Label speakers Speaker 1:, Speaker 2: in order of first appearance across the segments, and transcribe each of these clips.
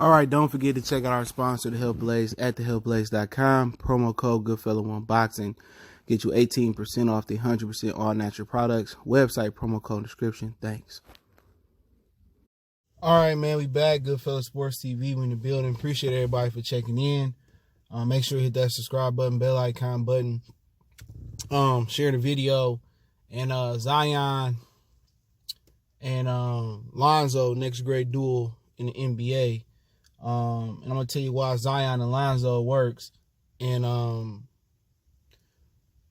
Speaker 1: All right, don't forget to check out our sponsor, The Health Blaze, at thehealthblaze.com. Promo code Goodfellow1Boxing. Get you 18% off the 100% all natural products. Website, promo code, description. Thanks. All right, man, we back. Goodfellow Sports TV. We in the building. Appreciate everybody for checking in. Make sure you hit that subscribe button, bell icon button. Share the video. And Zion and Lonzo, next great duel in the NBA. And I'm going to tell you why Zion and Lonzo works. And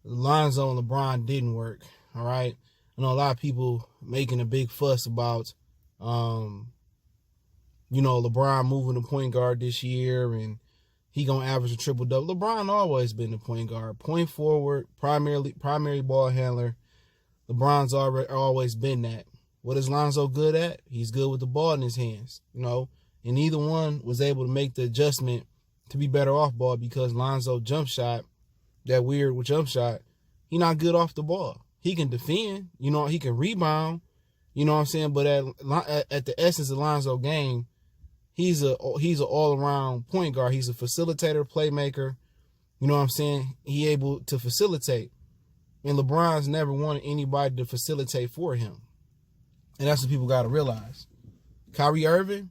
Speaker 1: Lonzo and LeBron didn't work. All right. I know a lot of people making a big fuss about, LeBron moving to point guard this year and he going to average a triple-double. LeBron always been the point guard. Point forward, primary ball handler. LeBron's always been that. What is Lonzo good at? He's good with the ball in his hands, and neither one was able to make the adjustment to be better off ball because Lonzo jump shot, that weird jump shot, he not good off the ball. He can defend, he can rebound, but at the essence of Lonzo game, he's an all-around point guard. He's a facilitator, playmaker, he able to facilitate. And LeBron's never wanted anybody to facilitate for him. And that's what people got to realize. Kyrie Irving,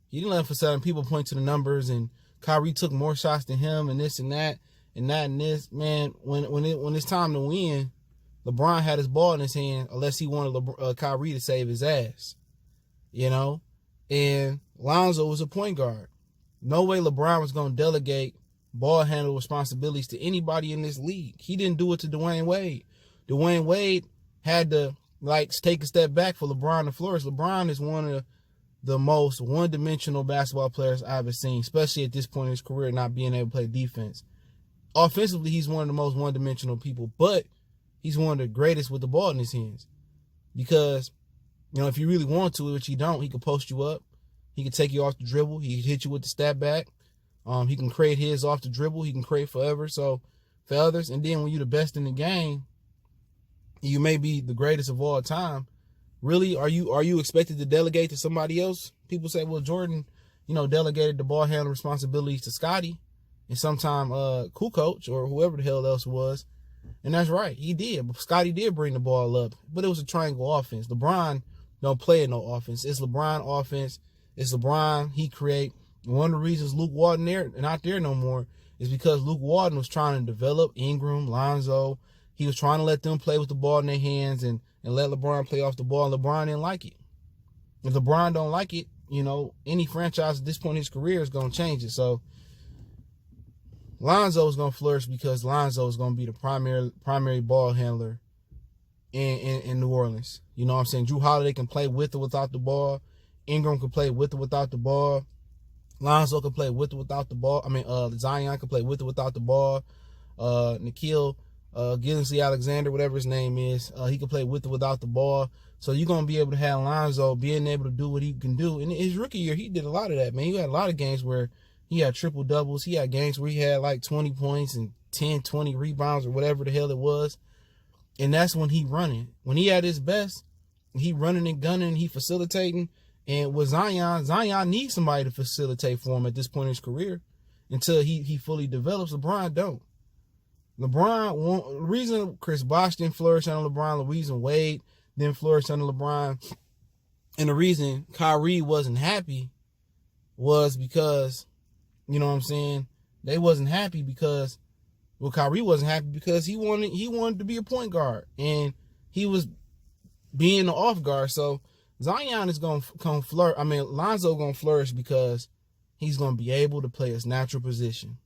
Speaker 1: he didn't let him facilitate. People point to the numbers, and Kyrie took more shots than him, and this and that, and that and this. Man, when it's time to win, LeBron had his ball in his hand, unless he wanted Kyrie to save his ass, And Lonzo was a point guard. No way LeBron was going to delegate ball handle responsibilities to anybody in this league. He didn't do it to Dwayne Wade. Dwayne Wade had to take a step back for LeBron to flourish. LeBron is one of the most one-dimensional basketball players I've ever seen, especially at this point in his career, not being able to play defense. Offensively, he's one of the most one-dimensional people, but he's one of the greatest with the ball in his hands. Because, if you really want to, which you don't, he can post you up. He can take you off the dribble. He can hit you with the step back. He can create his off the dribble. He can create forever. So for others, and then when you're the best in the game, you may be the greatest of all time. Really, are you expected to delegate to somebody else? People say, well, Jordan, delegated the ball handling responsibilities to Scottie and sometime Kukoc or whoever the hell else it was. And that's right, he did. Scottie did bring the ball up, but it was a triangle offense. LeBron don't play in no offense. It's LeBron offense. It's LeBron. He create. One of the reasons Luke Walton not there no more is because Luke Walton was trying to develop Ingram, Lonzo. He was trying to let them play with the ball in their hands and let LeBron play off the ball. And LeBron didn't like it. If LeBron don't like it, any franchise at this point in his career is going to change it. So Lonzo is going to flourish because Lonzo is going to be the primary ball handler in New Orleans. You know what I'm saying? Drew Holiday can play with or without the ball. Ingram can play with or without the ball. Lonzo can play with or without the ball. Zion can play with or without the ball. Nikhil Gilgeous-Alexander, whatever his name is, he can play with or without the ball. So you're going to be able to have Lonzo being able to do what he can do. In his rookie year, he did a lot of that, man. He had a lot of games where he had triple doubles. He had games where he had like 20 points and 10, 20 rebounds or whatever the hell it was. And that's when he running. When he at his best, he running and gunning, he facilitating. And with Zion needs somebody to facilitate for him at this point in his career until he fully develops. LeBron don't. The reason Chris Bosh didn't flourish under LeBron, the reason Wade didn't flourish under LeBron, and the reason Kyrie wasn't happy was because, they wasn't happy because, Kyrie wasn't happy because he wanted to be a point guard and he was being the off guard. So Zion is going to flourish. Lonzo going to flourish because he's going to be able to play his natural position.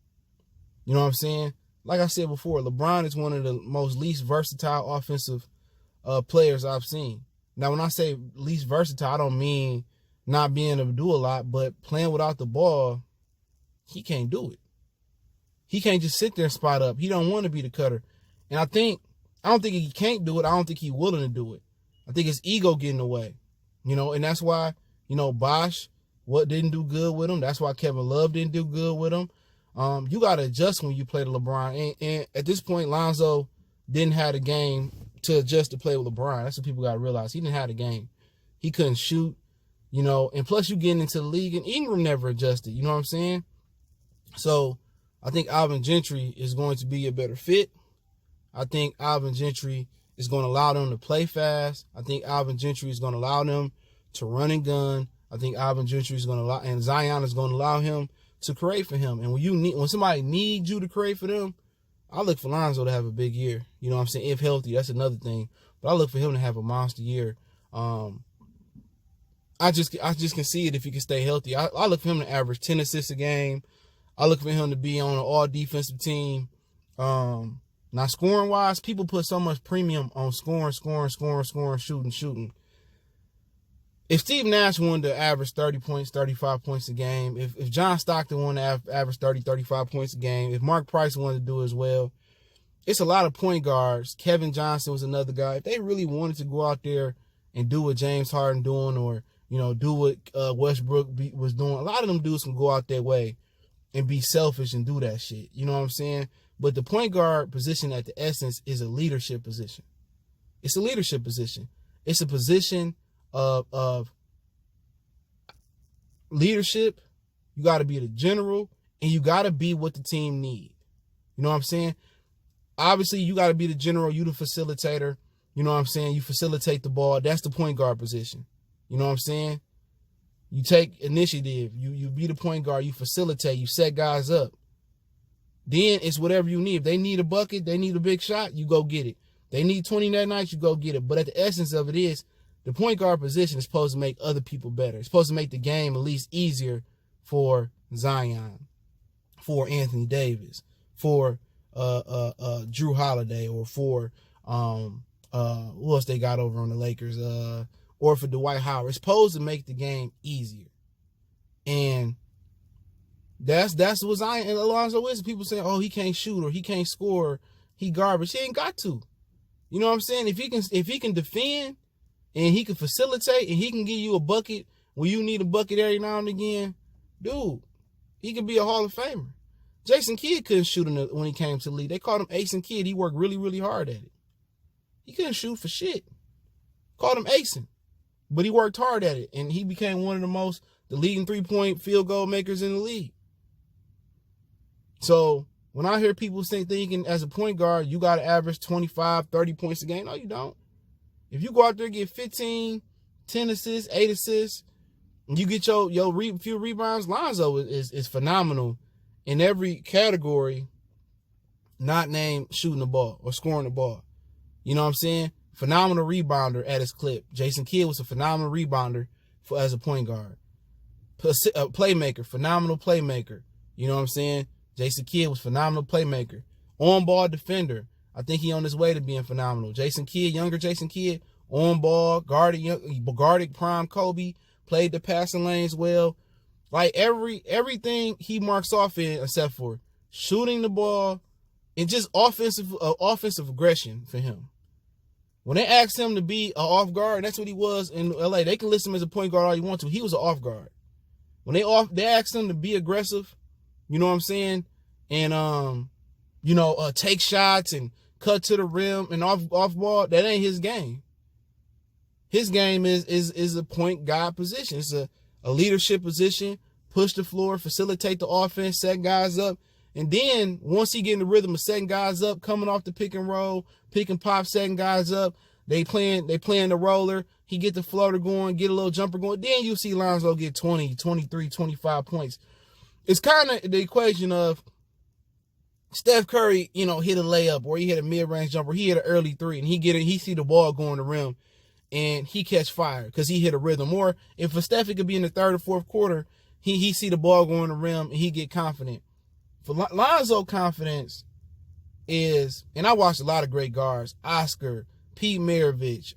Speaker 1: You know what I'm saying? Like I said before, LeBron is one of the most least versatile offensive players I've seen. Now, when I say least versatile, I don't mean not being able to do a lot, but playing without the ball, he can't do it. He can't just sit there and spot up. He don't want to be the cutter. And I don't think he can't do it. I don't think he's willing to do it. I think his ego getting in the way. And that's why, Bosh didn't do good with him. That's why Kevin Love didn't do good with him. You got to adjust when you play to LeBron. And at this point, Lonzo didn't have the game to adjust to play with LeBron. That's what people got to realize. He didn't have the game. He couldn't shoot. You know, and plus you getting into the league, and Ingram never adjusted. You know what I'm saying? So I think Alvin Gentry is going to be a better fit. I think Alvin Gentry is going to allow them to play fast. I think Alvin Gentry is going to allow them to run and gun. I think Alvin Gentry is going to allow, and Zion is going to allow him to create for him. And when somebody needs you to create for them, I look for Lonzo to have a big year. You know what I'm saying? If healthy, that's another thing. But I look for him to have a monster year. I just can see it if he can stay healthy. I look for him to average 10 assists a game. I look for him to be on an all defensive team. Now scoring wise, people put so much premium on scoring, shooting. If Steve Nash wanted to average 30 points, 35 points a game, if John Stockton wanted to average 30, 35 points a game, if Mark Price wanted to do it as well, it's a lot of point guards. Kevin Johnson was another guy. If they really wanted to go out there and do what James Harden doing, or do what Westbrook was doing, a lot of them dudes can go out their way and be selfish and do that shit. You know what I'm saying? But the point guard position at the essence is a leadership position. It's a leadership position. It's a position of leadership. You got to be the general, and you got to be what the team need. You know what I'm saying? Obviously, you got to be the general. You the facilitator. You know what I'm saying? You facilitate the ball. That's the point guard position. You know what I'm saying? You take initiative. You be the point guard. You facilitate. You set guys up. Then it's whatever you need. If they need a bucket, they need a big shot, you go get it. They need 20 that night, you go get it. But at the essence of it is, the point guard position is supposed to make other people better. It's supposed to make the game at least easier for Zion, for Anthony Davis, for Drew Holiday, or for who else they got over on the Lakers, or for Dwight Howard. It's supposed to make the game easier. And that's what Zion and Lonzo is. People saying, oh, he can't shoot, or he can't score, he garbage. He ain't got to. You know what I'm saying? If he can defend, and he can facilitate, and he can give you a bucket when you need a bucket every now and again, dude, he could be a Hall of Famer. Jason Kidd couldn't shoot when he came to the league. They called him Acing Kid. He worked really, really hard at it. He couldn't shoot for shit. Called him Acing. But he worked hard at it, and he became one of the leading three-point field goal makers in the league. So when I hear people thinking as a point guard, you got to average 25, 30 points a game, no, you don't. If you go out there and get 15, 10 assists, 8 assists, and you get your few rebounds, Lonzo is phenomenal in every category not named shooting the ball or scoring the ball. You know what I'm saying? Phenomenal rebounder at his clip. Jason Kidd was a phenomenal rebounder as a point guard. A playmaker, phenomenal playmaker. You know what I'm saying? Jason Kidd was phenomenal playmaker. On-ball defender. I think he on his way to being phenomenal. Jason Kidd, younger Jason Kidd, on-ball, guarded prime Kobe, played the passing lanes well. Like everything he marks off in, except for shooting the ball and just offensive aggression for him. When they asked him to be an off guard, and that's what he was in LA, they can list him as a point guard all you want to. He was an off guard. When they asked him to be aggressive, you know what I'm saying, and take shots and cut to the rim and off ball, that ain't his game. His game is a point guard position. It's a leadership position, push the floor, facilitate the offense, set guys up. And then once he get in the rhythm of setting guys up, coming off the pick and roll, pick and pop, setting guys up, they playing the roller, he get the floater going, get a little jumper going. Then you see Lonzo get 20, 23, 25 points. It's kind of the equation of Steph Curry, hit a layup, or he hit a mid-range jumper, he hit an early three, and he see the ball go on the rim, and he catch fire because he hit a rhythm. Or if for Steph, it could be in the third or fourth quarter, he see the ball go on the rim, and he get confident. For Lonzo, confidence is, and I watched a lot of great guards, Oscar, Pete Maravich.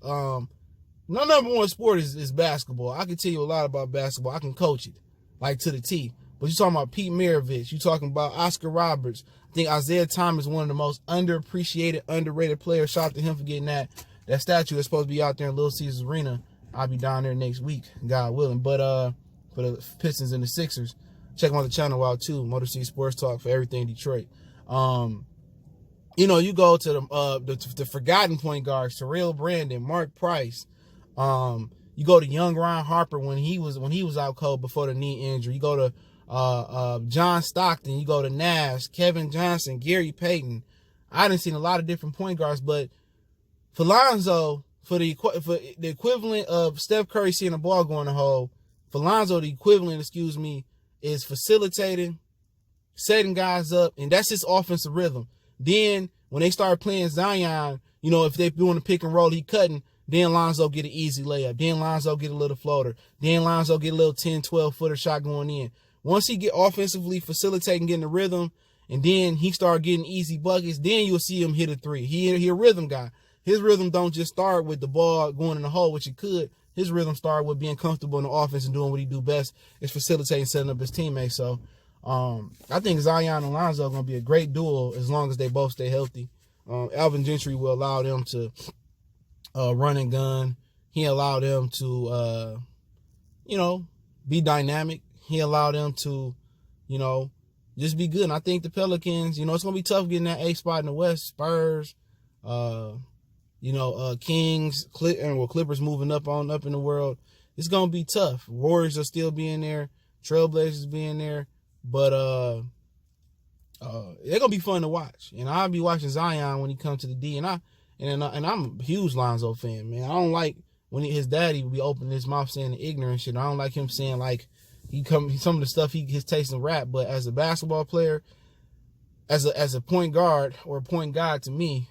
Speaker 1: My number one sport is basketball. I can tell you a lot about basketball. I can coach it, like to the T. But you're talking about Pete Maravich. You're talking about Oscar Roberts. I think Isaiah Thomas is one of the most underappreciated, underrated players. Shout out to him for getting that statue that's supposed to be out there in Little Caesars Arena. I'll be down there next week, God willing. But for the Pistons and the Sixers, check them on the channel out too. Motor City Sports Talk for everything Detroit. You go to the forgotten point guards, Terrell Brandon, Mark Price, You go to young Ron Harper when he was out cold before the knee injury. You go to John Stockton. You go to Nash, Kevin Johnson, Gary Payton. I done seen a lot of different point guards, but for Lonzo, for the equivalent of Steph Curry seeing the ball go in the hole, for Lonzo, the equivalent, is facilitating, setting guys up, and that's his offensive rhythm. Then when they start playing Zion, if they're doing a pick and roll, he cutting, then Lonzo get an easy layup. Then Lonzo get a little floater. Then Lonzo get a little 10, 12-footer shot going in. Once he get offensively facilitating, getting the rhythm, and then he start getting easy buckets, then you'll see him hit a three. He a rhythm guy. His rhythm don't just start with the ball going in the hole, which it could. His rhythm started with being comfortable in the offense and doing what he do best, is facilitating, setting up his teammates. So I think Zion and Lonzo are going to be a great duo as long as they both stay healthy. Alvin Gentry will allow them to run and gun. He allowed them to, be dynamic. He allowed them to, just be good. And I think the Pelicans, it's going to be tough getting that 8th spot in the West. Spurs, Kings, Clippers moving up in the world. It's going to be tough. Warriors are still being there. Trailblazers being there. But they're going to be fun to watch. And I'll be watching Zion when he comes to the D. And I'm a huge Lonzo fan, man. I don't like when his daddy would be opening his mouth saying the ignorant shit. I don't like him saying, like, some of the stuff his taste in rap. But as a basketball player, as a point guard or a point guard to me,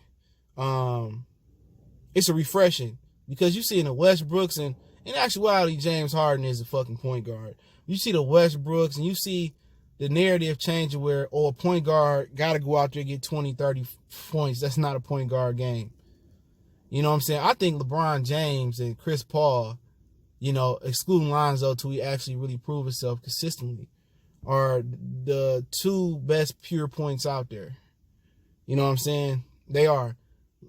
Speaker 1: it's a refreshing, because you see in the Westbrooks, and in actuality, James Harden is a fucking point guard. You see the Westbrooks, and you see the narrative changing where, a point guard got to go out there and get 20, 30 points. That's not a point guard game. You know what I'm saying? I think LeBron James and Chris Paul, excluding Lonzo till he actually really prove himself consistently, are the two best pure points out there. You know what I'm saying? They are.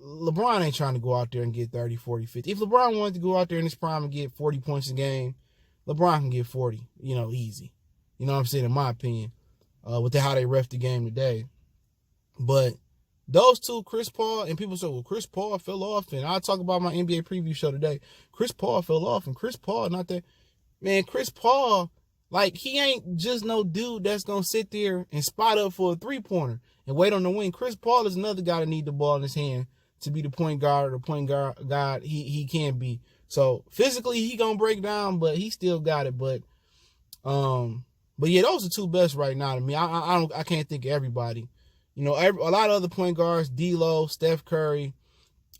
Speaker 1: LeBron ain't trying to go out there and get 30, 40, 50. If LeBron wanted to go out there in his prime and get 40 points a game, LeBron can get 40, easy. You know what I'm saying? In my opinion, with how they ref the game today. But those two, Chris Paul, and people say, well, Chris Paul fell off, and I'll talk about my NBA preview show today. Chris Paul fell off, and Chris Paul not that. Man, Chris Paul, like, he ain't just no dude that's going to sit there and spot up for a three-pointer and wait on the wing. Chris Paul is another guy that need the ball in his hand to be the point guard, or the point guard he can be. So physically he gonna break down, but he still got it. But yeah, those are two best right now to me. I can't think of everybody. A lot of other point guards, D'Lo, Steph Curry,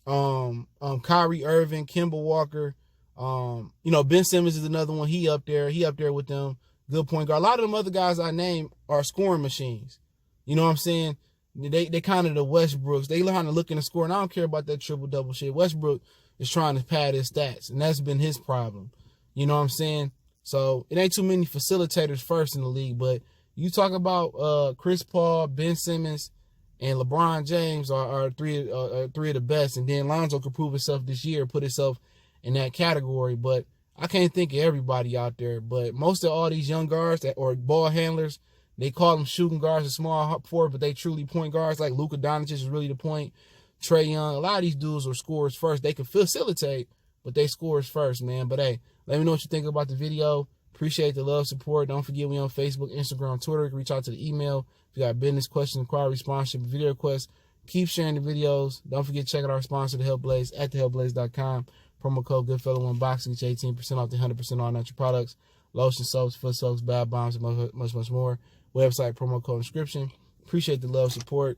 Speaker 1: Kyrie Irving, Kemba Walker, Ben Simmons is another one. He up there with them. Good point guard. A lot of them other guys I named are scoring machines. You know what I'm saying? They kind of the Westbrooks. They learn how to look in the score, and I don't care about that triple-double shit. Westbrook is trying to pad his stats, and that's been his problem. You know what I'm saying? So it ain't too many facilitators first in the league, but you talk about Chris Paul, Ben Simmons, and LeBron James are three of the best, and then Lonzo could prove himself this year, put himself in that category. But I can't think of everybody out there. But most of all these young guards or ball handlers, they call them shooting guards, a small forward, but they truly point guards. Like Luka Doncic is really the point. Trae Young, a lot of these dudes are scorers first. They can facilitate, but they scorers first, man. But hey, let me know what you think about the video. Appreciate the love, support. Don't forget we on Facebook, Instagram, Twitter. You can reach out to the email if you got business questions, inquiry, sponsorship, video requests. Keep sharing the videos. Don't forget to check out our sponsor, The Help Blaze, at thehelpblaze.com. Promo code GoodFellow1Boxing, get you 18% off the 100% all natural products, lotion, soaps, foot soaps, bath bombs, and much, much more. Website, promo code, description. Appreciate the love, support.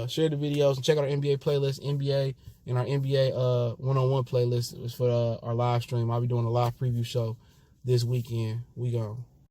Speaker 1: Share the videos and check out our NBA playlist, NBA, and our NBA one-on-one playlist for our live stream. I'll be doing a live preview show this weekend. We gone.